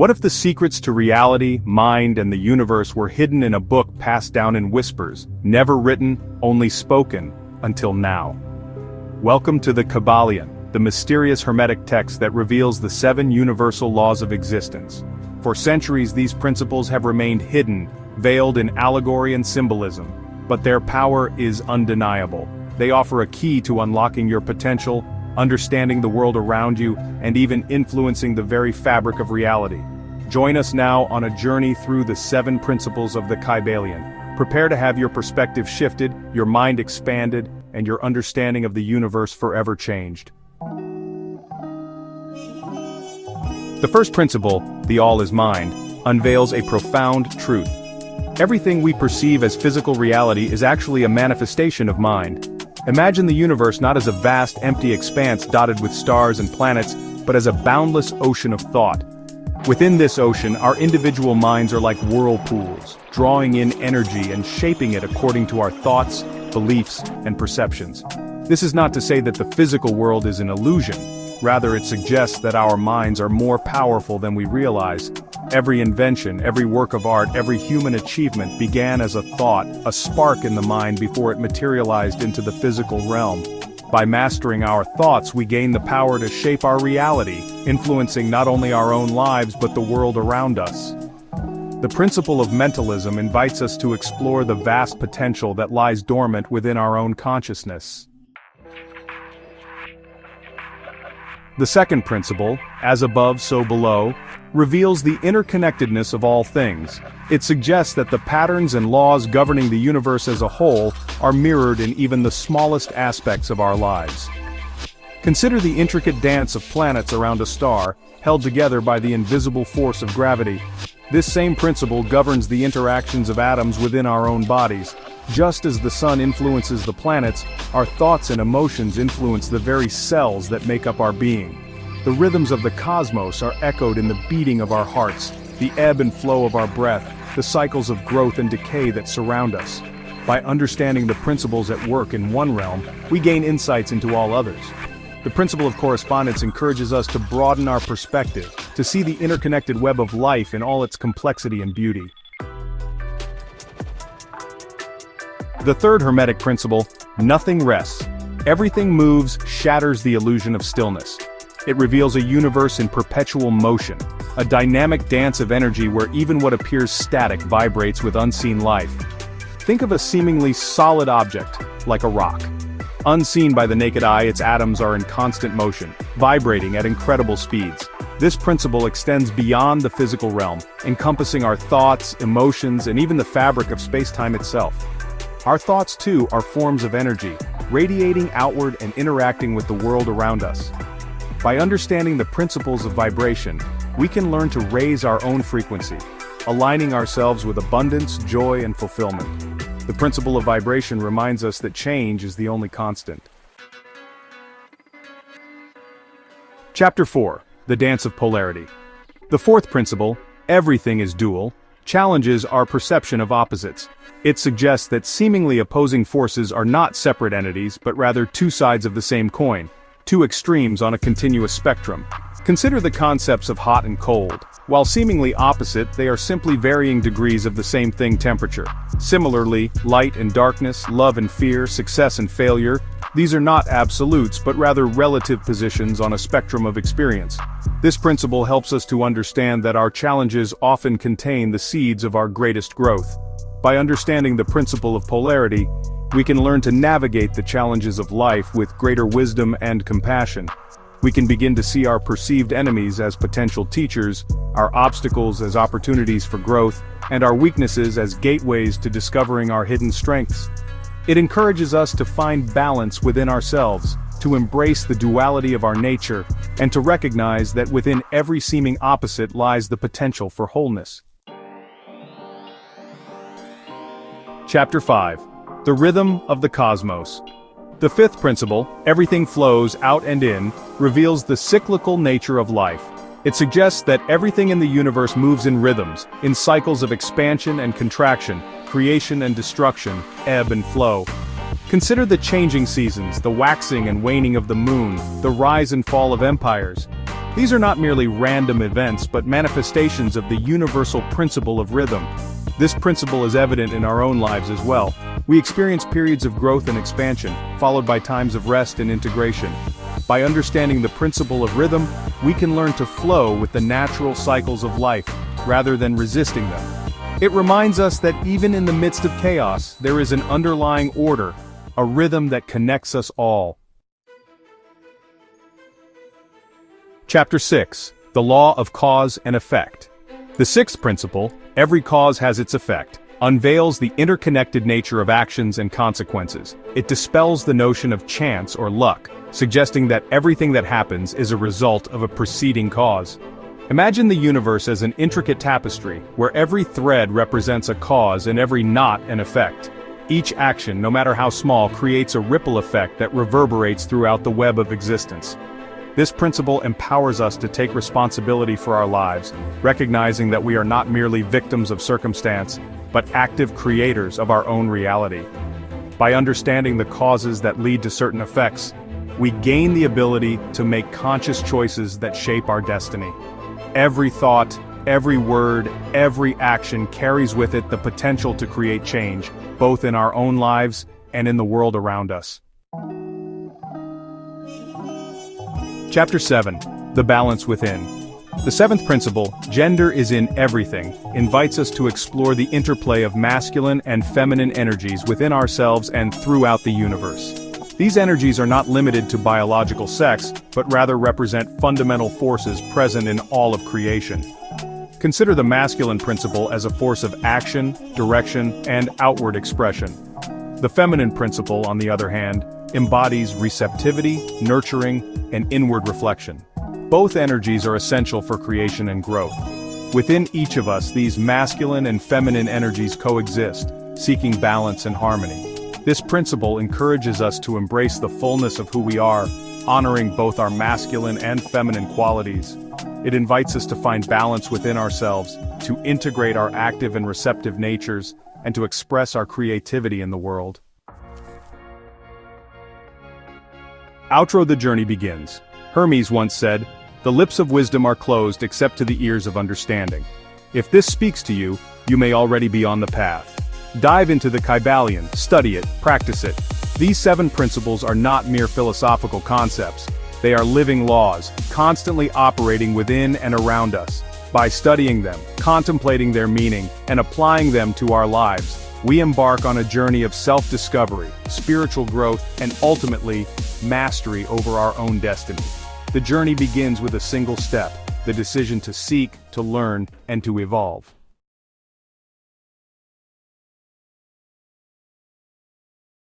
What if the secrets to reality, mind, and the universe were hidden in a book passed down in whispers, never written, only spoken, until now? Welcome to the Kybalion, the mysterious Hermetic text that reveals the 7 universal laws of existence. For centuries these principles have remained hidden, veiled in allegory and symbolism, but their power is undeniable. They offer a key to unlocking your potential, understanding the world around you, and even influencing the very fabric of reality. Join us now on a journey through the 7 principles of the Kybalion. Prepare to have your perspective shifted, your mind expanded, and your understanding of the universe forever changed. The first principle, the all is mind, unveils a profound truth. Everything we perceive as physical reality is actually a manifestation of mind. Imagine the universe not as a vast, empty expanse dotted with stars and planets, but as a boundless ocean of thought. Within this ocean, our individual minds are like whirlpools, drawing in energy and shaping it according to our thoughts, beliefs, and perceptions. This is not to say that the physical world is an illusion. Rather, it suggests that our minds are more powerful than we realize. Every invention, every work of art, every human achievement began as a thought, a spark in the mind before it materialized into the physical realm. By mastering our thoughts, we gain the power to shape our reality, influencing not only our own lives but the world around us. The principle of mentalism invites us to explore the vast potential that lies dormant within our own consciousness. The second principle, as above so below, reveals the interconnectedness of all things. It suggests that the patterns and laws governing the universe as a whole are mirrored in even the smallest aspects of our lives. Consider the intricate dance of planets around a star, held together by the invisible force of gravity. This same principle governs the interactions of atoms within our own bodies. Just as the sun influences the planets, our thoughts and emotions influence the very cells that make up our being. The rhythms of the cosmos are echoed in the beating of our hearts, the ebb and flow of our breath, the cycles of growth and decay that surround us. By understanding the principles at work in one realm, we gain insights into all others. The principle of correspondence encourages us to broaden our perspective, to see the interconnected web of life in all its complexity and beauty. The third Hermetic principle, nothing rests. Everything moves, shatters the illusion of stillness. It reveals a universe in perpetual motion, a dynamic dance of energy where even what appears static vibrates with unseen life. Think of a seemingly solid object, like a rock. Unseen by the naked eye, its atoms are in constant motion, vibrating at incredible speeds. This principle extends beyond the physical realm, encompassing our thoughts, emotions, and even the fabric of space-time itself. Our thoughts, too, are forms of energy, radiating outward and interacting with the world around us. By understanding the principles of vibration, we can learn to raise our own frequency, aligning ourselves with abundance, joy, and fulfillment. The principle of vibration reminds us that change is the only constant. Chapter 4. The Dance of Polarity. The fourth principle, everything is dual, challenges our perception of opposites. It suggests that seemingly opposing forces are not separate entities but rather two sides of the same coin, two extremes on a continuous spectrum. Consider the concepts of hot and cold. While seemingly opposite, they are simply varying degrees of the same thing: temperature. Similarly, light and darkness, love and fear, success and failure, these are not absolutes but rather relative positions on a spectrum of experience. This principle helps us to understand that our challenges often contain the seeds of our greatest growth. By understanding the principle of polarity, we can learn to navigate the challenges of life with greater wisdom and compassion. We can begin to see our perceived enemies as potential teachers, our obstacles as opportunities for growth, and our weaknesses as gateways to discovering our hidden strengths. It encourages us to find balance within ourselves, to embrace the duality of our nature, and to recognize that within every seeming opposite lies the potential for wholeness. Chapter 5. The Rhythm of the Cosmos. The fifth principle, everything flows out and in, reveals the cyclical nature of life. It suggests that everything in the universe moves in rhythms, in cycles of expansion and contraction, creation and destruction, ebb and flow. Consider the changing seasons, the waxing and waning of the moon, the rise and fall of empires. These are not merely random events but manifestations of the universal principle of rhythm. This principle is evident in our own lives as well. We experience periods of growth and expansion, followed by times of rest and integration. By understanding the principle of rhythm, we can learn to flow with the natural cycles of life, rather than resisting them. It reminds us that even in the midst of chaos, there is an underlying order, a rhythm that connects us all. Chapter 6. The Law of Cause and Effect. The sixth principle, every cause has its effect, unveils the interconnected nature of actions and consequences. It dispels the notion of chance or luck, suggesting that everything that happens is a result of a preceding cause. Imagine the universe as an intricate tapestry, where every thread represents a cause and every knot an effect. Each action, no matter how small, creates a ripple effect that reverberates throughout the web of existence. This principle empowers us to take responsibility for our lives, recognizing that we are not merely victims of circumstance, but active creators of our own reality. By understanding the causes that lead to certain effects, we gain the ability to make conscious choices that shape our destiny. Every thought, every word, every action carries with it the potential to create change, both in our own lives and in the world around us. Chapter 7. The Balance Within. The seventh principle, gender is in everything, invites us to explore the interplay of masculine and feminine energies within ourselves and throughout the universe. These energies are not limited to biological sex, but rather represent fundamental forces present in all of creation. Consider the masculine principle as a force of action, direction, and outward expression. The feminine principle, on the other hand, embodies receptivity, nurturing, and inward reflection. Both energies are essential for creation and growth. Within each of us, these masculine and feminine energies coexist, seeking balance and harmony. This principle encourages us to embrace the fullness of who we are, honoring both our masculine and feminine qualities. It invites us to find balance within ourselves, to integrate our active and receptive natures, and to express our creativity in the world. Outro: the journey begins. Hermes once said, "The lips of wisdom are closed except to the ears of understanding." If this speaks to you, you may already be on the path. Dive into the Kybalion, study it, practice it. These 7 principles are not mere philosophical concepts. They are living laws, constantly operating within and around us. By studying them, contemplating their meaning, and applying them to our lives, we embark on a journey of self-discovery, spiritual growth, and ultimately, mastery over our own destiny. The journey begins with a single step: the decision to seek, to learn, and to evolve.